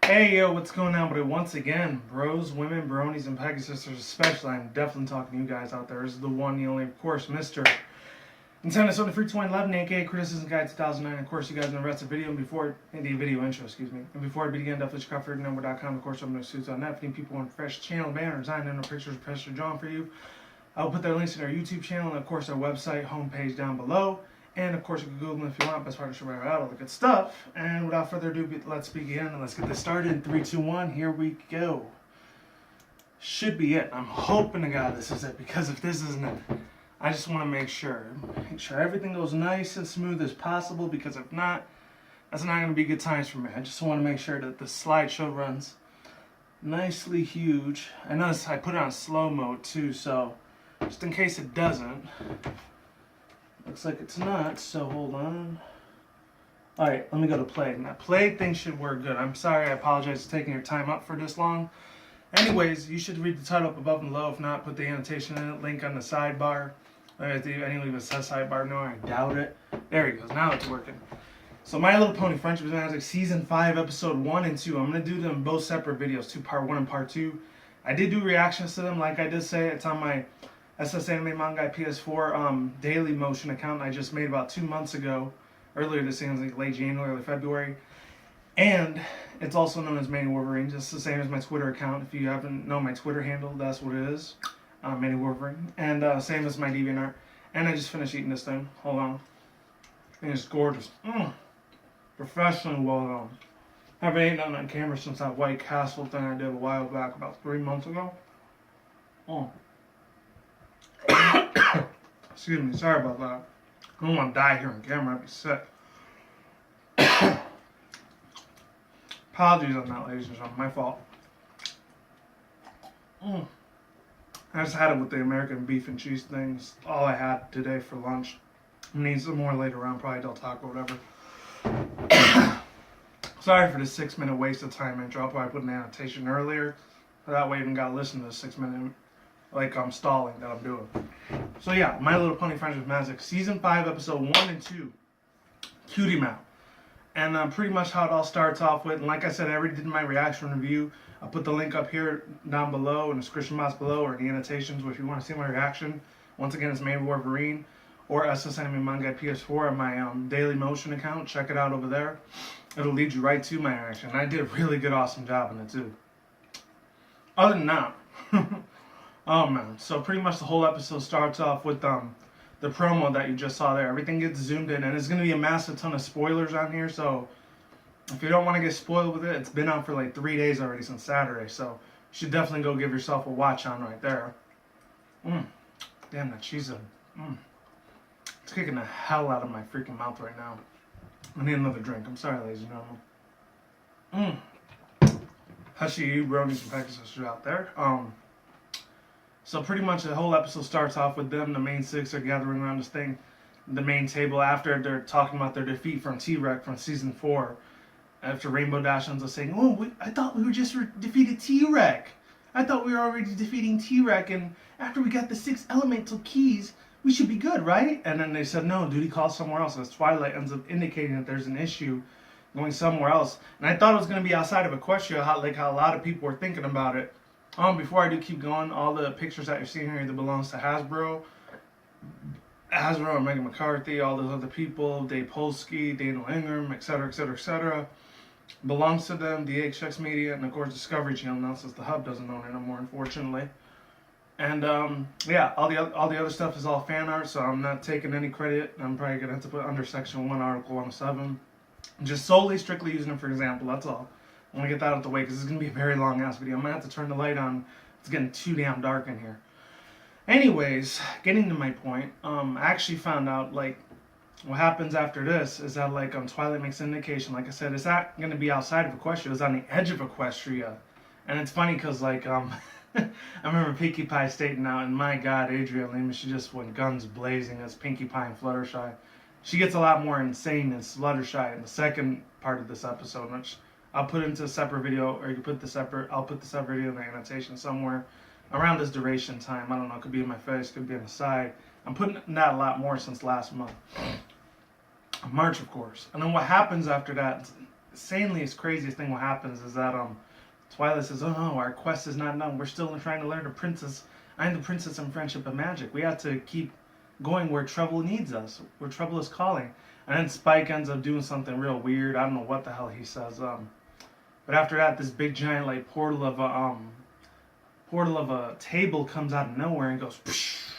Hey yo, what's going on? But once again, bros, women, bronies, and pegasisters especially, I'm definitely talking to you guys out there. This is the one, the only, of course, Mr. Nintendo Sony Free 2011, aka Criticism Guide 2009. Of course, you guys know the rest of the video. And before the video intro, excuse me. And before I begin, definitely check out FreeNumber.com. Of course, I'm going to suits on that. If any people want fresh channel banner design and pictures, pressure drawn for you, I'll put their links in our YouTube channel and of course our website homepage down below. And of course, you can Google them if you want. Best partnership right out, all the good stuff. And without further ado, let's begin and let's get this started. In 3, 2, 1, here we go. Should be it. I'm hoping to God this is it, because if this isn't it, I just want to make sure everything goes nice and smooth as possible. Because if not, that's not going to be good times for me. I just want to make sure that the slideshow runs nicely huge. I notice I put it on slow mode too, so just in case it doesn't. Looks like it's not, so hold on. Alright, let me go to play. Now, play thing should work good. I'm sorry, I apologize for taking your time up for this long. Anyways, you should read the title up above and below. If not, put the annotation in it, link on the sidebar. Any leave it says sidebar, no, I doubt it. There he goes, now it's working. So, My Little Pony Friendship is Magic Season 5, Episode 1 and 2. I'm going to do them both separate videos, Part 1 and Part 2. I did do reactions to them, like I did say. It's on my SS Anime Manga PS4 Daily Motion account I just made about 2 months ago. Earlier this year, like late January, early February. And it's also known as Manny Wolverine, just the same as my Twitter account. If you haven't known my Twitter handle, that's what it is. Manny Wolverine. And same as my DeviantArt. And I just finished eating this thing. Hold on. And it's gorgeous. Professionally well done. I haven't eaten on camera since that White Castle thing I did a while back, about 3 months ago. Excuse me, sorry about that. I don't want to die here on camera, I'd be sick. Apologies on that, ladies and gentlemen, my fault. I just had it with the American beef and cheese things. All I had today for lunch. I need some more later on, probably Del Taco or whatever. Sorry for the 6-minute waste of time intro. I'll probably put an annotation earlier. That way you even got to listen to the 6-minute, like I'm stalling that I'm doing. So yeah, My Little Pony Friendship Magic Season 5, Episode 1 and 2. Cutie map. And pretty much how it all starts off with, and like I said, I already did my reaction review. I'll put the link up here down below in the description box below, or in the annotations if you want to see my reaction. Once again, it's Manny Wolverine or SS Anime Manga PS4 on my Daily Motion account. Check it out over there. It'll lead you right to my reaction. I did a really good, awesome job in it too. Other than that, oh man, so pretty much the whole episode starts off with the promo that you just saw there. Everything gets zoomed in, and there's going to be a massive ton of spoilers on here, so if you don't want to get spoiled with it, it's been out for like 3 days already since Saturday, so you should definitely go give yourself a watch on right there. Damn, that cheese is it's kicking the hell out of my freaking mouth right now. I need another drink. I'm sorry, ladies and gentlemen. Hushy, you bronies and pegasisters out there. So pretty much the whole episode starts off with them, the main six, are gathering around this thing, the main table, after they're talking about their defeat from T-Rex from Season 4. After Rainbow Dash ends up saying, oh, I thought we were just defeated T-Rex. I thought we were already defeating T-Rex, and after we got the 6 elemental keys, we should be good, right? And then they said, no, duty calls somewhere else. As Twilight ends up indicating that there's an issue going somewhere else. And I thought it was going to be outside of Equestria, how a lot of people were thinking about it. Before I do keep going, all the pictures that you're seeing here either belongs to Hasbro or Megan McCarthy, all those other people, Dave Polsky, Daniel Ingram, etc., etc., etc. Belongs to them, DHX Media, and of course Discovery Channel now, since the Hub doesn't own it anymore, unfortunately. And yeah, all the other stuff is all fan art, so I'm not taking any credit. I'm probably gonna have to put under Section 1, Article 107. Just solely, strictly using it for example. That's all. I want to get that out of the way because it's going to be a very long ass video. I'm going to have to turn the light on. It's getting too damn dark in here. Anyways, getting to my point, I actually found out, like, what happens after this is that, like, Twilight makes an indication, like I said, it's not going to be outside of Equestria. It's on the edge of Equestria. And it's funny because, like, I remember Pinkie Pie stating out, and my God, Adrienne Lima, she just went guns blazing as Pinkie Pie and Fluttershy. She gets a lot more insane as Fluttershy in the second part of this episode, which I'll put into a separate video, or you can put the separate, I'll put the separate video in the annotation somewhere around this duration time. I don't know, it could be in my face, could be on the side. I'm putting that a lot more since last month. March, of course. And then what happens after that insanely craziest thing what happens is that Twilight says, "Oh no, our quest is not done. We're still trying to learn the princess. I'm the princess in friendship and magic. We have to keep going where trouble needs us, where trouble is calling." And then Spike ends up doing something real weird. I don't know what the hell he says. But after that, this big giant like portal of a table comes out of nowhere and goes. Psh!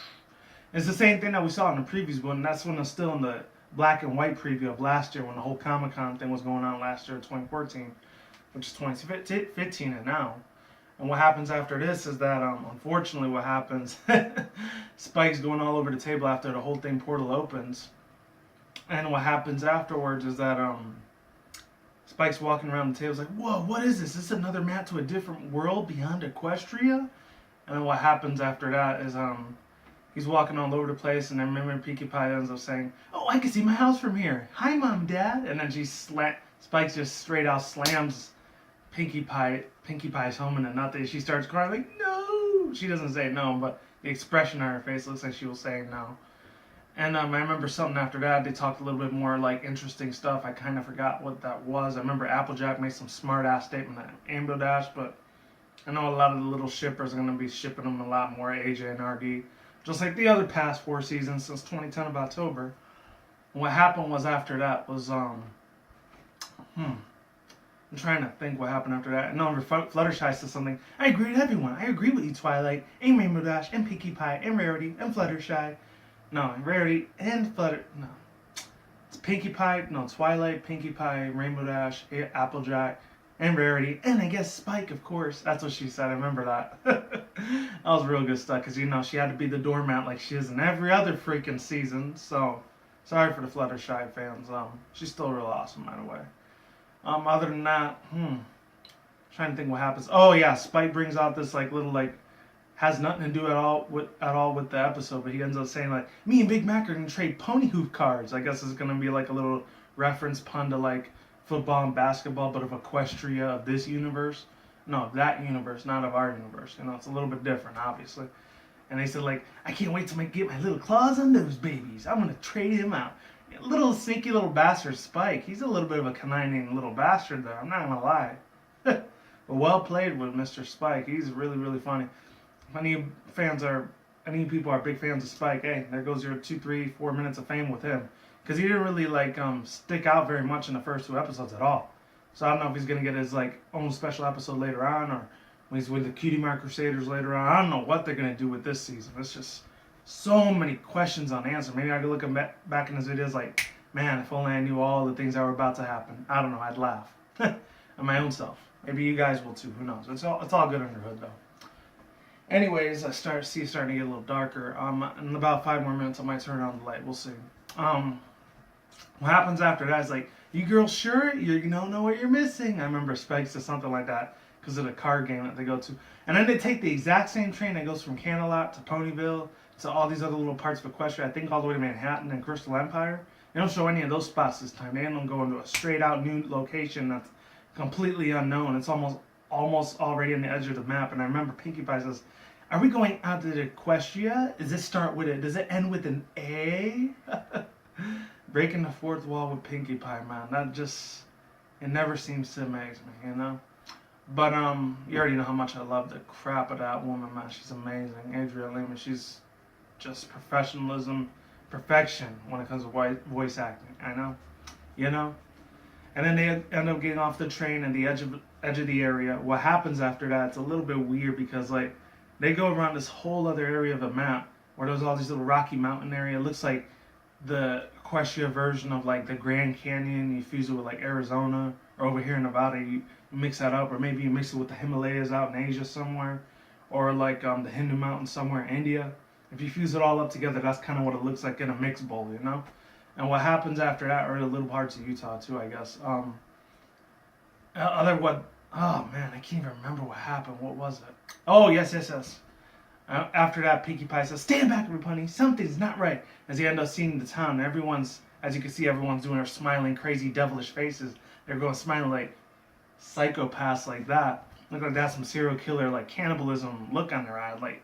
It's the same thing that we saw in the previous one. That's when it's still in the black and white preview of last year when the whole Comic-Con thing was going on last year, 2014, which is 2015 and now. And what happens after this is that, unfortunately, what happens, Spike's going all over the table after the whole thing portal opens. And what happens afterwards is that Spike's walking around the table, like, "Whoa, what is this? Is this another map to a different world beyond Equestria?" And then what happens after that is he's walking all over the place, and I remember Pinkie Pie ends up saying, "Oh, I can see my house from here. Hi, Mom, Dad." And then Spike just straight out slams Pinkie Pie's home into nothing. She starts crying like, "No!" She doesn't say no, but the expression on her face looks like she was saying no. And I remember something after that. They talked a little bit more like interesting stuff. I kind of forgot what that was. I remember Applejack made some smart ass statement at Rainbow Dash, but I know a lot of the little shippers are going to be shipping them a lot more, AJ and RD. Just like the other past 4 seasons since 2010 of October. And what happened was after that was, I'm trying to think what happened after that. No, Fluttershy says something. "I agree with everyone. I agree with you, Twilight, and Rainbow Dash, and Pinkie Pie, and Rarity, and Fluttershy." No, Rarity and no. It's Pinkie Pie, no, Twilight, Pinkie Pie, Rainbow Dash, Applejack, and Rarity, and I guess Spike, of course. That's what she said. I remember that. That was real good stuff, because, she had to be the doormat like she is in every other freaking season. So, sorry for the Fluttershy fans. She's still real awesome, by the way. Other than that, trying to think what happens. Oh, yeah, Spike brings out this, like, little, like, has nothing to do at all with the episode, but he ends up saying, like, "Me and Big Mac are going to trade pony hoof cards." I guess it's going to be, like, a little reference pun to, like, football and basketball, but of Equestria of this universe. No, that universe, not of our universe. It's a little bit different, obviously. And they said, like, "I can't wait to get my little claws on those babies. I'm going to trade him out." Little sneaky little bastard Spike. He's a little bit of a conniving little bastard there. I'm not going to lie. But well played with Mr. Spike. He's really, really funny. If any people are big fans of Spike, hey, there goes your 2, 3, 4 minutes of fame with him. Because he didn't really, like, stick out very much in the first 2 episodes at all. So I don't know if he's going to get his, like, own special episode later on, or when he's with the Cutie Mark Crusaders later on. I don't know what they're going to do with this season. It's just so many questions unanswered. Maybe I could look back in his videos like, man, if only I knew all the things that were about to happen. I don't know, I'd laugh. At my own self. Maybe you guys will too, who knows. It's all good under the hood, though. Anyways, I starting to get a little darker. In about 5 more minutes, I might turn on the light. We'll see. What happens after that is like, "You girls sure? You don't know what you're missing." I remember Spike said something like that because of the card game that they go to. And then they take the exact same train that goes from Canterlot to Ponyville to all these other little parts of Equestria. I think all the way to Manhattan and Crystal Empire. They don't show any of those spots this time. They don't go into a straight out new location that's completely unknown. It's almost already on the edge of the map. And I remember Pinkie Pie says, "Are we going out to Equestria? Does it end with an A?" Breaking the 4th wall with Pinkie Pie, man. It never seems to amaze me, But you already know how much I love the crap of that woman, man. She's amazing. Adria Lehman, she's just perfection when it comes to voice acting. I know. And then they end up getting off the train and the edge of the area. What happens after that, it's a little bit weird because, like, they go around this whole other area of the map where there's all these little Rocky Mountain area. It looks like the Equestria version of, like, the Grand Canyon. You fuse it with, like, Arizona, or over here in Nevada, you mix that up, or maybe you mix it with the Himalayas out in Asia somewhere, or like the Hindu Mountains somewhere in India. If you fuse it all up together, that's kind of what it looks like in a mixed bowl, And what happens after that, or the little parts of Utah too, I guess. Oh man, I can't even remember what happened. What was it? Oh, yes. After that, Pinkie Pie says, "Stand back, Rapunny. Something's not right." As he ends up seeing the town, as you can see, everyone's doing their smiling, crazy, devilish faces. They're going smiling like psychopaths like that. Look like that's some serial killer, like cannibalism look on their eye. Like,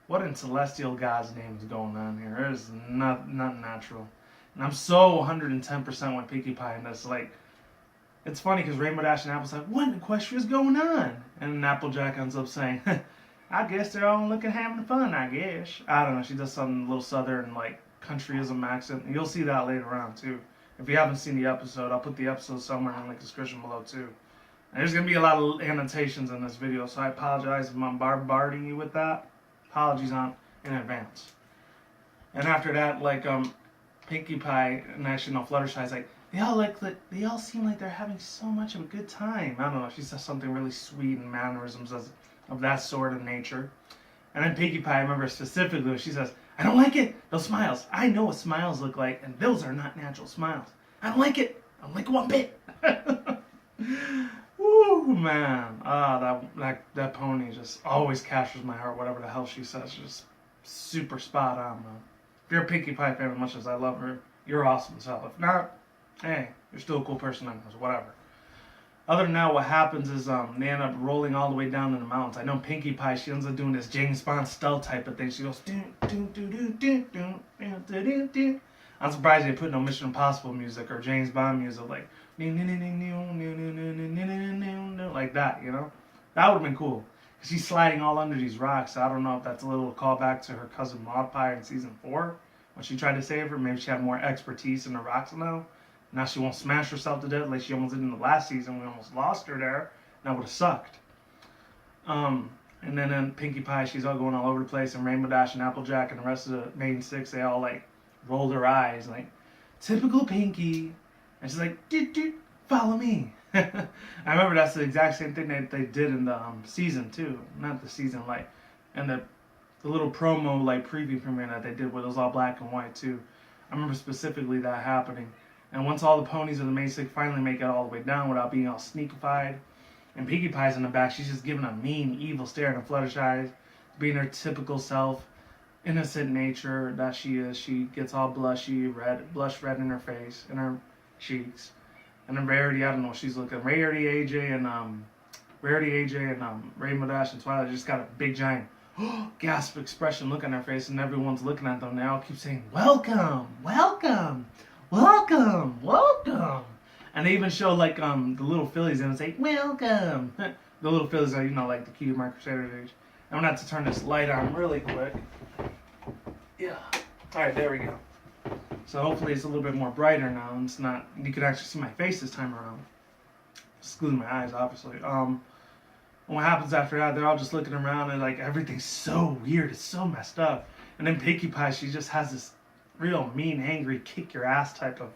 what in celestial God's name is going on here? It is not natural. And I'm so 110% with Pinkie Pie in this. Like, it's funny because Rainbow Dash and Apple's like, what in Equestria's going on? And Applejack ends up saying, I guess they're all looking having fun, I guess. I don't know, she does some little southern, like, countryism accent. And you'll see that later on, too. If you haven't seen the episode, I'll put the episode somewhere in the description below, too. And there's going to be a lot of annotations in this video, so I apologize if I'm bombarding you with that. Apologies in advance. And after that, like, Pinkie Pie, and actually, no, Fluttershy's like, they all seem like they're having so much of a good time. I don't know, she says something really sweet and mannerisms of that sort of nature. And then Pinkie Pie, I remember specifically, she says, I don't like it, those smiles. I know what smiles look like, and those are not natural smiles. I don't like it. I don't like it one bit. Woo, man. That pony just always captures my heart, whatever the hell she says. Just super spot on, man. If you're a Pinkie Pie fan as much as I love her, you're awesome as hell. If not, hey, you're still a cool person anyways, whatever. Other than that, what happens is they end up rolling all the way down in the mountains. I know Pinkie Pie, she ends up doing this James Bond stealth type of thing. She goes, I'm surprised they put no Mission Impossible music or James Bond music like that, you know? That would have been cool. She's sliding all under these rocks. I don't know if that's a little callback to her cousin Maud Pie in season 4 when she tried to save her. Maybe she had more expertise in the rocks now. Now she won't smash herself to death like she almost did in the last season. We almost lost her there. That would have sucked. And then in Pinkie Pie, she's all going all over the place. And Rainbow Dash and Applejack and the rest of the main 6, they all like roll their eyes like, typical Pinkie. And she's like, follow me. I remember that's the exact same thing that they did in the season 2. Not the season, like, and the little promo, like, preview premiere that they did where it was all black and white, too. I remember specifically that happening. And once all the ponies of the main 6 finally make it all the way down without being all sneakified, and Pinkie Pie's in the back, she's just giving a mean, evil stare into Fluttershy, being her typical self, innocent nature that she is. She gets all blush red in her face, in her cheeks. And then Rarity, I don't know what she's looking. Rarity, AJ, and Rainbow Dash and Twilight just got a big giant gasp expression look on their face, and everyone's looking at them. They all keep saying, welcome, welcome, welcome, welcome. And they even show like the little fillies and say, welcome. The little fillies are, you know, like the Cutie Mark Crusaders age. I'm gonna have to turn this light on really quick. Yeah. Alright, there we go. So hopefully it's a little bit more brighter now, and it's not, you can actually see my face this time around. Excluding my eyes, obviously. And what happens after that, they're all just looking around and like everything's so weird, it's so messed up. And then Pinkie Pie, she just has this real mean, angry, kick your ass type of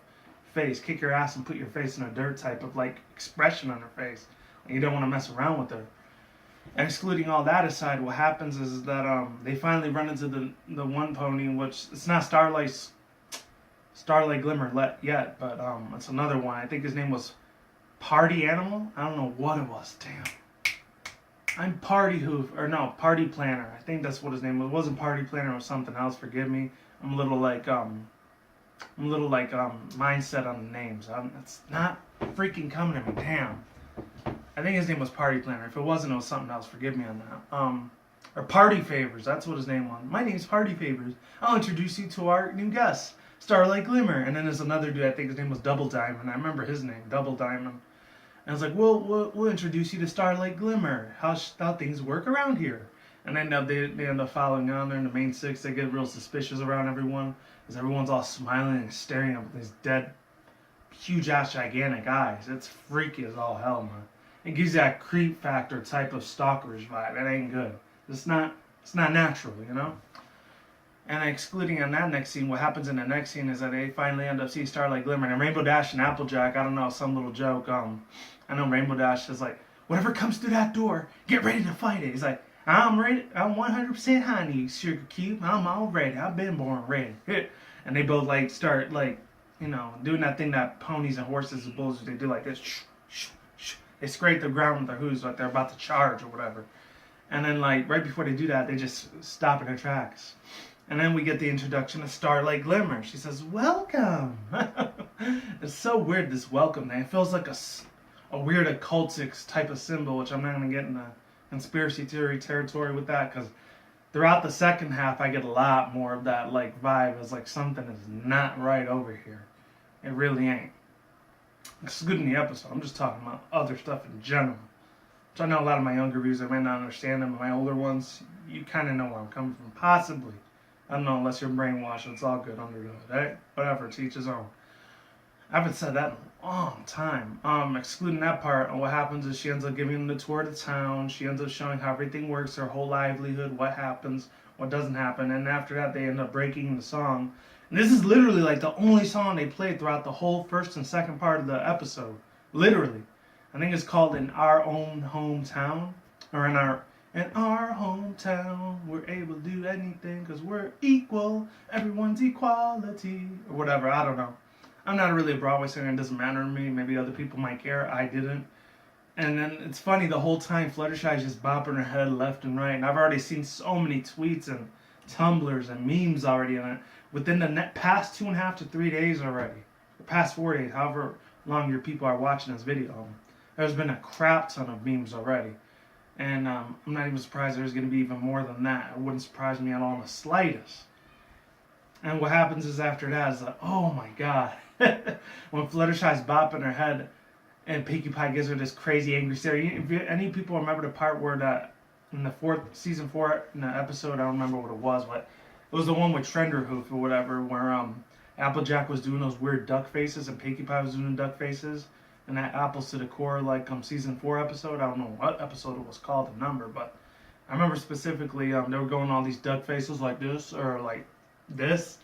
face. Kick your ass and put your face in the dirt type of like expression on her face. And you don't want to mess around with her. And excluding all that aside, what happens is that they finally run into the one pony, which it's not Starlight Glimmer yet, but it's another one. I think his name was Party Animal. I don't know what it was. Damn. I'm Party Planner. I think that's what his name was. It wasn't Party Planner or something else. Forgive me. I'm a little like mindset on the names. It's not freaking coming to me. Damn. I think his name was Party Planner. If it wasn't, it was something else. Forgive me on that. Or Party Favors. That's what his name was. My name's Party Favors. I'll introduce you to our new guest, Starlight Glimmer. And then there's another dude, I think his name was Double Diamond. I remember his name, Double Diamond. And I was like, we'll introduce you to Starlight Glimmer. How things work around here. And then they end up following on there in the main 6. They get real suspicious around everyone. Because everyone's all smiling and staring at these dead, huge-ass, gigantic eyes. It's freaky as all hell, man. It gives you that creep factor type of stalkerish vibe. It ain't good. It's not natural, you know? And excluding on that next scene, what happens in the next scene is that they finally end up seeing Starlight Glimmer. And Rainbow Dash and Applejack, I don't know, some little joke. I know Rainbow Dash is like, whatever comes through that door, get ready to fight it. He's like, I'm ready. I'm 100% honey, sugar cube. I'm all ready. I've been born ready. And they both like start like, you know, doing that thing that ponies and horses and bulls they do, like this. They scrape the ground with their hooves like they're about to charge or whatever. And then like right before they do that, they just stop in their tracks. And then we get the introduction of Starlight Glimmer. She says, welcome. It's so weird, this welcome thing. It feels like a weird occultic type of symbol, which I'm not going to get in the conspiracy theory territory with that, because throughout the second half, I get a lot more of that like vibe as like something is not right over here. It really ain't. excluding the episode. I'm just talking about other stuff in general. So I know a lot of my younger viewers, might not understand them, but my older ones, you kind of know where I'm coming from. Possibly. I don't know, unless you're brainwashed, it's all good under the hood, right? Whatever, to each his own. I haven't said that in a long time. Excluding that part, what happens is she ends up giving them the tour of the town. She ends up showing how everything works, her whole livelihood, what happens, what doesn't happen. And after that, they end up breaking the song. And this is literally like the only song they played throughout the whole first and second part of the episode. Literally. I think it's called In Our Own Hometown. Or in our hometown, we're able to do anything because we're equal. Everyone's equality. Or whatever, I don't know. I'm not really a Broadway singer, it doesn't matter to me. Maybe other people might care, I didn't. And then it's funny, the whole time Fluttershy is just bopping her head left and right. And I've already seen so many tweets and Tumblrs and memes already on it. Within the past 2.5 to 3 days already. The past 4 days, however long your people are watching this video. There's been a crap ton of memes already. And I'm not even surprised there's going to be even more than that. It wouldn't surprise me at all in the slightest. And what happens is after that is like, oh my god. When Fluttershy's bopping her head and Pinkie Pie gives her this crazy angry stare. If any people remember the part where that in the season 4 in the episode, I don't remember what it was, but it was the one with Trenderhoof or whatever, where Applejack was doing those weird duck faces and Pinkie Pie was doing duck faces. And that Apples to the Core, like season 4 episode. I don't know what episode it was called, the number, but I remember specifically they were going all these duck faces like this or like this.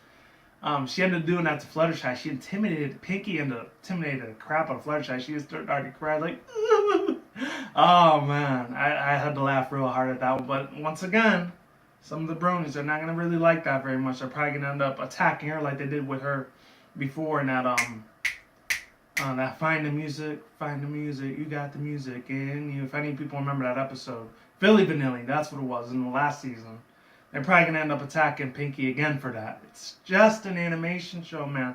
She ended up doing that to Fluttershy. She intimidated Pinkie and intimidated the crap out of Fluttershy. She just started to cry like, oh man, I had to laugh real hard at that one. But once again, some of the bronies are not gonna really like that very much. They're probably gonna end up attacking her like they did with her before in that that find the music, you got the music in you. If any people remember that episode, Philly Vanilli, that's what it was in the last season. They're probably going to end up attacking Pinkie again for that. It's just an animation show, man.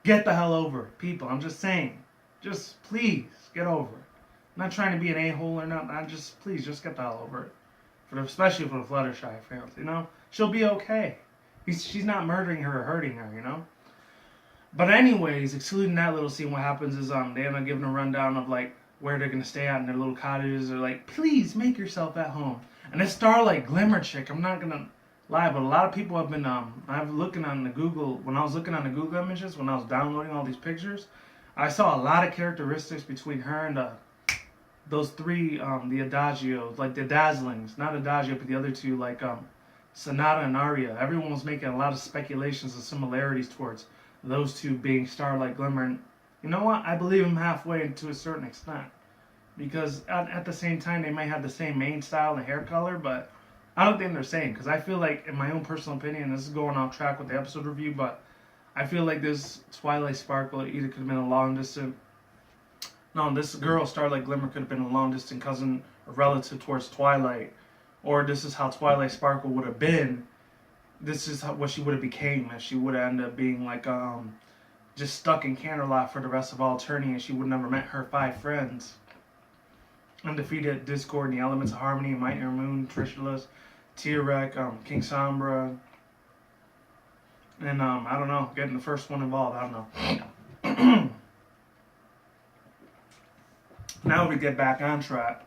Get the hell over it, people. I'm just saying. Just please get over it. I'm not trying to be an a-hole or nothing. Please just get the hell over it. Especially for the Fluttershy fans, you know? She'll be okay. She's not murdering her or hurting her, you know? But anyways, excluding that little scene, what happens is they end up giving a rundown of like where they're going to stay at in their little cottages. They're like, please make yourself at home. And this Starlight Glimmer chick, I'm not going to lie, but a lot of people have been, I've looking on the Google, when I was looking on the Google images, when I was downloading all these pictures, I saw a lot of characteristics between her and those three, the Adagios, like the Dazzlings, not Adagio, but the other two, like Sonata and Aria. Everyone was making a lot of speculations and similarities towards those two being Starlight Glimmer. And you know what? I believe them halfway to a certain extent. Because at the same time, they might have the same main style and hair color, but I don't think they're same. Because I feel like, in my own personal opinion, this is going off track with the episode review, but I feel like this Twilight Sparkle either could have been a long distance. No, this girl, Starlight Glimmer, could have been a long distance cousin or relative towards Twilight. Or this is how Twilight Sparkle would have been. This is what she would have became. And she would have ended up being like, just stuck in Canterlot for the rest of all eternity, and she would have never met her 5 friends. Undefeated, Discord, and the Elements of Harmony, Nightmare Moon, Trishulus, T-Rex, King Sombra, and I don't know, getting the first one involved, I don't know. Now we get back on track.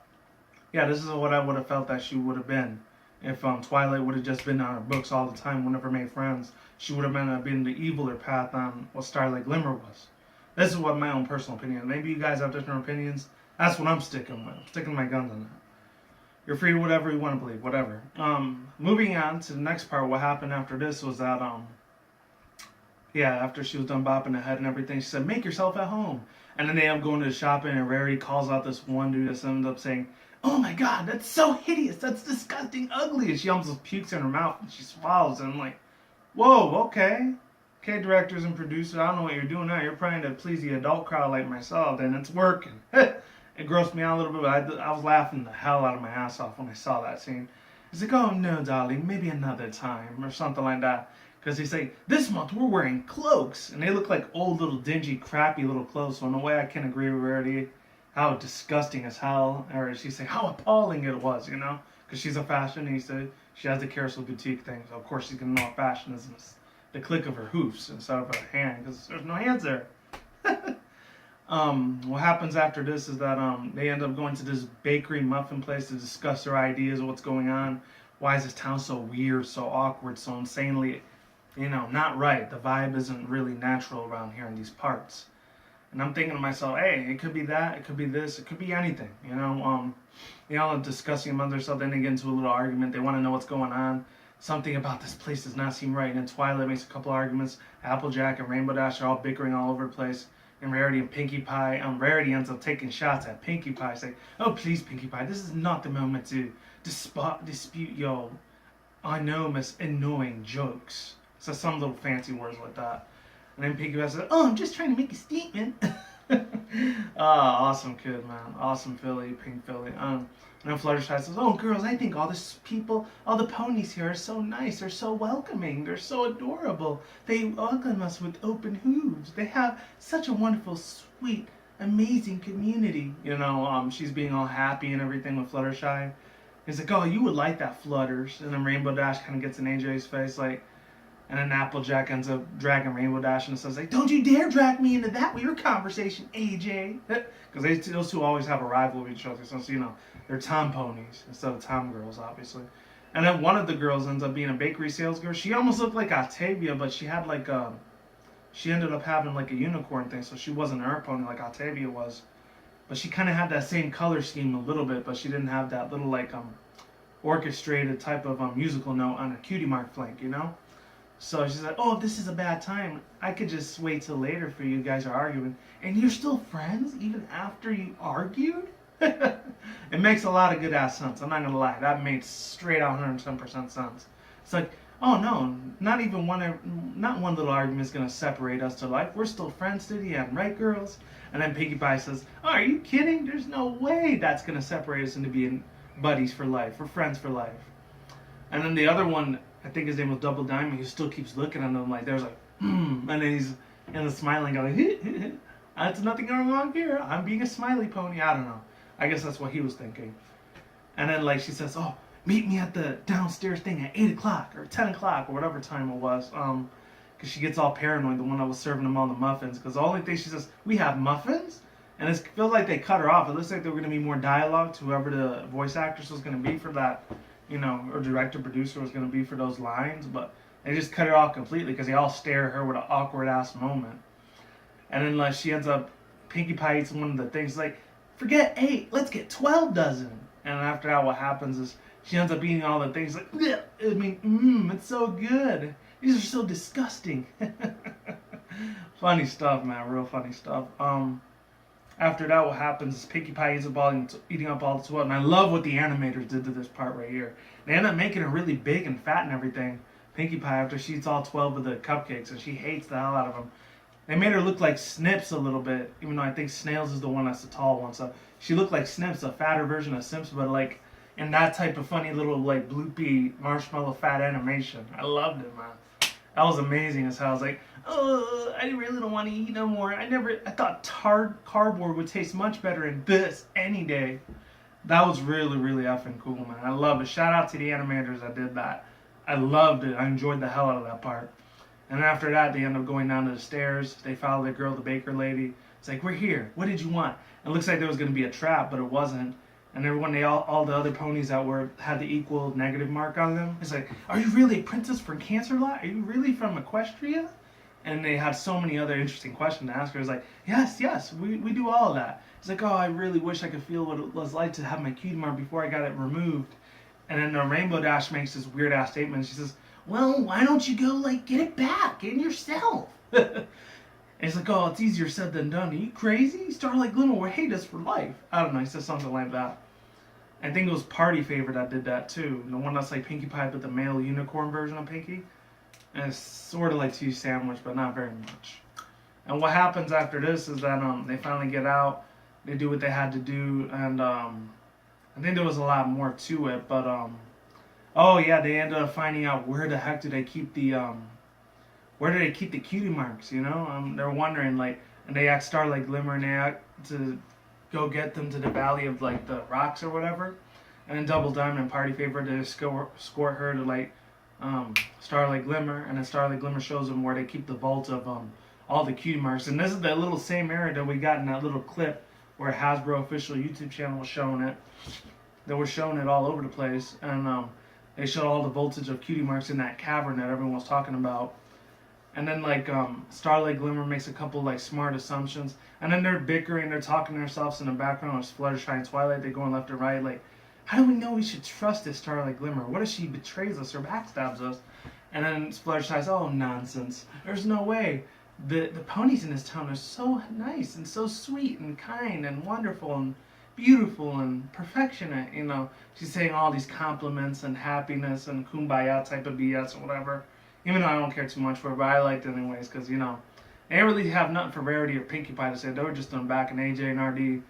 Yeah, this is what I would have felt that she would have been if Twilight would have just been on her books all the time, whenever made friends. She would have been the eviler path on what Starlight Glimmer was. This is what my own personal opinion. Maybe you guys have different opinions. That's what I'm sticking with. I'm sticking my guns on that. You're free to whatever you want to believe, whatever. Moving on to the next part, what happened after this was that, after she was done bopping her head and everything, she said, make yourself at home. And then they end up going to the shopping, and Rarity calls out this one dude that ends up saying, oh my god, that's so hideous, that's disgusting, ugly. And she almost pukes in her mouth, and she swallows, and I'm like, whoa, okay. Okay, directors and producers, I don't know what you're doing now. You're trying to please the adult crowd like myself, and it's working. It grossed me out a little bit, but I was laughing the hell out of my ass off when I saw that scene. He's like, oh no, darling, maybe another time, or something like that. Because he's like, this month we're wearing cloaks. And they look like old little dingy, crappy little clothes. So in a way I can agree with Rarity, how disgusting as hell, or she's saying how appalling it was, you know? Because she's a fashionista, she has the Carousel Boutique thing, so of course she's going to know what fashion is. The click of her hoofs instead of her hand, because there's no hands there. What happens after this is that they end up going to this bakery muffin place to discuss their ideas of what's going on. Why is this town so weird, so awkward, so insanely, not right? The vibe isn't really natural around here in these parts. And I'm thinking to myself, hey, it could be that, it could be this, it could be anything, discussing among themselves, then they get into a little argument. They want to know what's going on. Something about this place does not seem right. And then Twilight makes a couple arguments. Applejack and Rainbow Dash are all bickering all over the place. And Rarity and Pinkie Pie, Rarity ends up taking shots at Pinkie Pie, saying, "Oh, please, Pinkie Pie, this is not the moment to dispute your enormous, annoying jokes." So some little fancy words like that. And then Pinkie Pie says, "Oh, I'm just trying to make a statement." Awesome kid, man. Awesome filly, pink filly. And then Fluttershy says, "Oh, girls, I think all the ponies here are so nice. They're so welcoming. They're so adorable. They welcome us with open hooves. They have such a wonderful, sweet, amazing community." She's being all happy and everything with Fluttershy. He's like, "Oh, you would like that, Flutters." And then Rainbow Dash kind of gets in AJ's face, like, and then Applejack ends up dragging Rainbow Dash and says, like, "Don't you dare drag me into that weird conversation, AJ." Because those two always have a rival with each other. So, they're Tom ponies instead of Tom girls, obviously. And then one of the girls ends up being a bakery sales girl. She almost looked like Octavia, but she had she ended up having like a unicorn thing. So she wasn't her pony like Octavia was. But she kind of had that same color scheme a little bit, but she didn't have that little orchestrated type of musical note on her cutie mark flank, So she's like, "Oh, if this is a bad time, I could just wait till later for you guys are arguing. And you're still friends even after you argued?" It makes a lot of good ass sense. I'm not gonna lie. That made straight out 110% sense. It's like, oh no, not one little argument is gonna separate us to life. We're still friends to the end, right, girls? And then Pinkie Pie says, "Oh, are you kidding? There's no way that's gonna separate us into being buddies for life. We're friends for life." And then the other one, I think his name was Double Diamond, he still keeps looking at them like there's like, and then he's in the smiling going, "That's nothing going wrong here. I'm being a smiley pony." I don't know. I guess that's what he was thinking. And then she says, "Oh, meet me at the downstairs thing at 8 o'clock or 10 o'clock or whatever time it was." Because she gets all paranoid, the one that was serving them all the muffins. Because the only thing she says, "We have muffins?" And it feels like they cut her off. It looks like there were going to be more dialogue to whoever the voice actress was going to be for that, or director, producer was going to be for those lines. But they just cut her off completely because they all stare at her with an awkward ass moment. And then she ends up, Pinkie Pie eats one of the things like, "Forget 8, let's get 12 dozen. And after that, what happens is she ends up eating all the things like, it's so good. These are so disgusting." Funny stuff, man, real funny stuff. After that, what happens is Pinkie Pie ends up eating up all the 12. And I love what the animators did to this part right here. They end up making her really big and fat and everything, Pinkie Pie, after she eats all 12 of the cupcakes, and she hates the hell out of them. They made her look like Snips a little bit, even though I think Snails is the one that's the tall one. So she looked like Snips, a fatter version of Snips, but in that type of funny little bloopy marshmallow fat animation. I loved it, man. That was amazing as hell. I was like, "Oh, I really don't want to eat no more. I thought cardboard would taste much better in this any day." That was really, really effing cool, man. I love it. Shout out to the animators that did that. I loved it. I enjoyed the hell out of that part. And after that, they end up going down to the stairs. They follow the girl, the baker lady. It's like, "We're here. What did you want?" And it looks like there was going to be a trap, but it wasn't. And everyone, all the other ponies that had the equal negative mark on them. It's like, "Are you really a princess from Cancerlot? Are you really from Equestria?" And they had so many other interesting questions to ask her. It's like, yes, we do all of that. It's like, "Oh, I really wish I could feel what it was like to have my cutie mark before I got it removed." And then Rainbow Dash makes this weird ass statement. She says, "Well, why don't you go get it back in yourself?" And he's like, "Oh, it's easier said than done. Are you crazy? Starlight Glimmer will hate us for life." I don't know. He says something like that. I think it was Party Favor that did that too. The one that's like Pinkie Pie, but the male unicorn version of Pinkie. And it's sort of like Tea Sandwich, but not very much. And what happens after this is that they finally get out. They do what they had to do, and I think there was a lot more to it, but oh yeah, they ended up finding out where the heck do they keep the cutie marks, They're wondering, and they asked Starlight Glimmer and they asked to go get them to the Valley of the Rocks or whatever. And then Double Diamond and Party Favor to escort her to Starlight Glimmer, and then Starlight Glimmer shows them where they keep the vault of all the cutie marks. And this is that little same area that we got in that little clip where Hasbro official YouTube channel was showing it. They were showing it all over the place, and they showed all the voltage of cutie marks in that cavern that everyone was talking about. And then like Starlight Glimmer makes a couple like smart assumptions, and then they're bickering, they're talking to themselves in the background. It's Fluttershy and Twilight. They're going left and right. Like, how do we know we should trust this Starlight Glimmer? What if she betrays us or backstabs us? And then Fluttershy's, oh nonsense. There's no way. The ponies in this town are so nice and so sweet and kind and wonderful and beautiful and perfectionate. You know, she's saying all these compliments and happiness and kumbaya type of BS or whatever. Even though I don't care too much for it, but I liked it anyways, because, you know, they didn't really have nothing for Rarity or Pinkie Pie to say. They were just doing back in AJ and RD.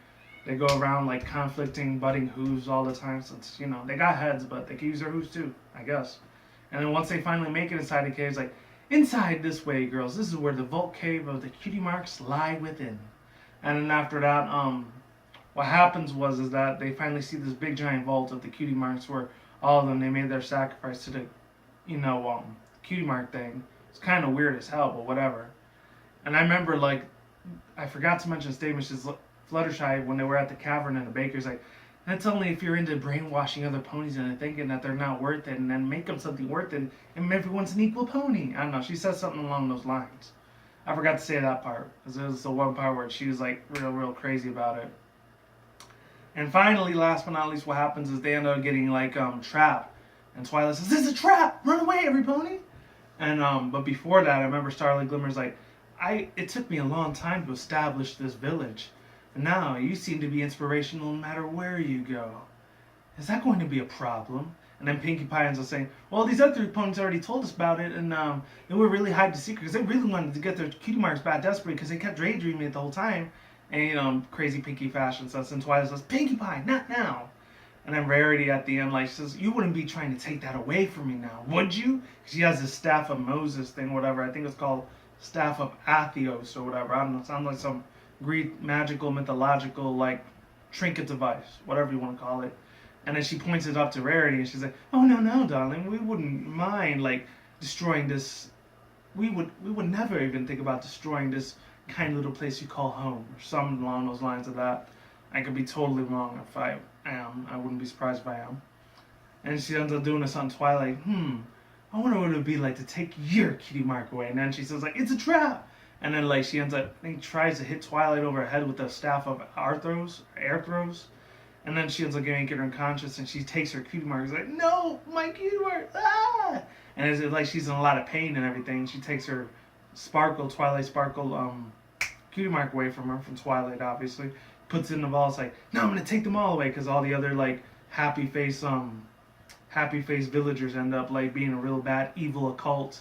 They go around, like, conflicting, butting hooves all the time. So, it's, you know, they got heads, but they can use their hooves too, I guess. And then once they finally make it inside the cave, it's like, inside this way, girls. This is where the vault cave of the cutie marks lie within. And then after that, what happens is that they finally see this big giant vault of the cutie marks where all of them, they made their sacrifice to the, you know, cutie mark thing. It's kind of weird as hell, but whatever. And I remember, like, I forgot to mention statements just Fluttershy when they were at the cavern and the baker's like, that's only if you're into brainwashing other ponies and thinking that they're not worth it, and then make them something worth it, and everyone's an equal pony. I don't know. She said something along those lines. I forgot to say that part, because it was the one part where she was like real crazy about it. And finally, last but not least, what happens is they end up getting like trapped. And Twilight says, "This is a trap! Run away, every pony!" And but before that, I remember Starlight Glimmer's like, it took me a long time to establish this village. And now you seem to be inspirational no matter where you go. Is that going to be a problem? And then Pinkie Pie ends up saying, well, these other three ponies already told us about it, and they were really hide the secret because they really wanted to get their cutie marks back desperately because they kept daydreaming it the whole time. And, you know, crazy Pinkie fashion says, and Twilight says, Pinkie Pie, not now. And then Rarity at the end, like, says, you wouldn't be trying to take that away from me now, would you? She has this Staff of Moses thing, whatever. I think it's called Staff of Atheos or whatever. I don't know. It sounds like some Greek magical, mythological, like, trinket device, whatever you want to call it. And then she points it up to Rarity, and she's like, oh, no, darling, we wouldn't mind, like, destroying this. We would never even think about destroying this kind little place you call home, or something along those lines of that. I could be totally wrong if I am. I wouldn't be surprised if I am. And she ends up doing this on Twilight. I wonder what it would be like to take your cutie mark away. And then she says, like, it's a trap. And then, like, she ends up, I think, tries to hit Twilight over her head with the Staff of Arthros. And then she ends up getting her unconscious, and she takes her cutie mark. She's like, no, my cutie mark, ah! And it's like she's in a lot of pain and everything. She takes her Twilight Sparkle cutie mark away from her, from Twilight, obviously. Puts it in the vault. It's like, no, I'm going to take them all away, because all the other, like, happy face villagers end up, like, being a real bad, evil occult,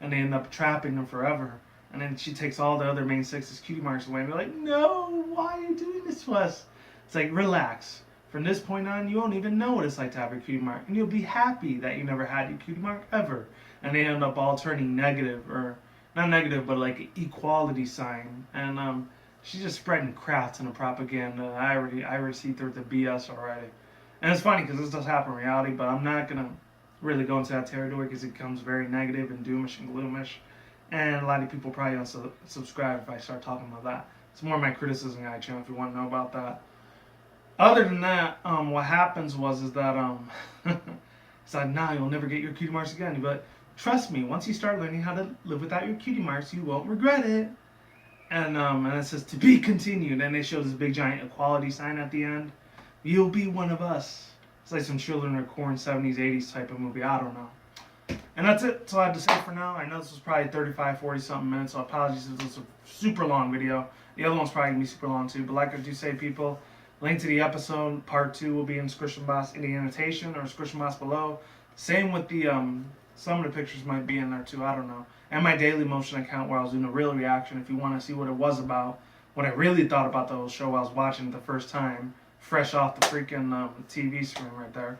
and they end up trapping them forever. And then she takes all the other main six's cutie marks away, and they're like, no, why are you doing this to us? It's like, relax. From this point on, you won't even know what it's like to have a cutie mark. And you'll be happy that you never had your cutie mark ever. And they end up all turning negative, or not negative, but like an equality sign. And she's just spreading crafts and a propaganda. I already see through the BS already. And it's funny because this does happen in reality, but I'm not going to really go into that territory because it becomes very negative and doomish and gloomish. And a lot of people probably don't subscribe if I start talking about that. It's more my criticism guide channel if you want to know about that. Other than that, what happens is that it's like, nah, you'll never get your cutie marks again. But trust me, once you start learning how to live without your cutie marks, you won't regret it. And it says to be continued. And they show this big giant equality sign at the end. You'll be one of us. It's like some Children of Corn 70s, 80s type of movie. I don't know. And that's it. That's all I have to say for now. I know this was probably 35, 40 something minutes, so apologies if this was a super long video. The other one's probably going to be super long too. But like I do say, people, link to the episode, part 2 will be in Scrish Boss in the annotation or Scrish Boss below. Same with the, some of the pictures might be in there too, I don't know. And my Daily Motion account where I was doing a real reaction if you want to see what it was about, what I really thought about the whole show I was watching the first time, fresh off the freaking TV screen right there.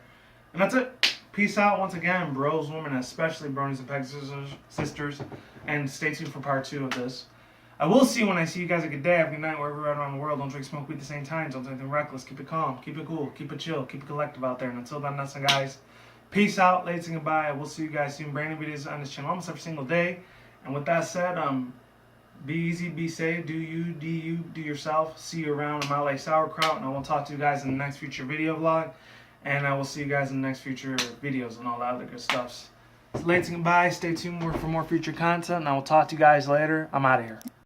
And that's it. Peace out once again, bros, women, especially bronies and pegasisters. And stay tuned for part 2 of this. I will see you when I see you guys. A good day, have a good night, wherever you're at around the world. Don't drink, smoke weed at the same time. Don't do anything reckless. Keep it calm. Keep it cool. Keep it chill. Keep it collective out there. And until then, that's it, guys. Peace out. Ladies and goodbye. I will see you guys soon. Brand new videos on this channel almost every single day. And with that said, Be easy, be safe, do you, do yourself. See you around. I'm out like sauerkraut, and I will talk to you guys in the next future video vlog. And I will see you guys in the next future videos and all that other good stuff. So let's goodbye. Stay tuned for more future content, and I will talk to you guys later. I'm out of here.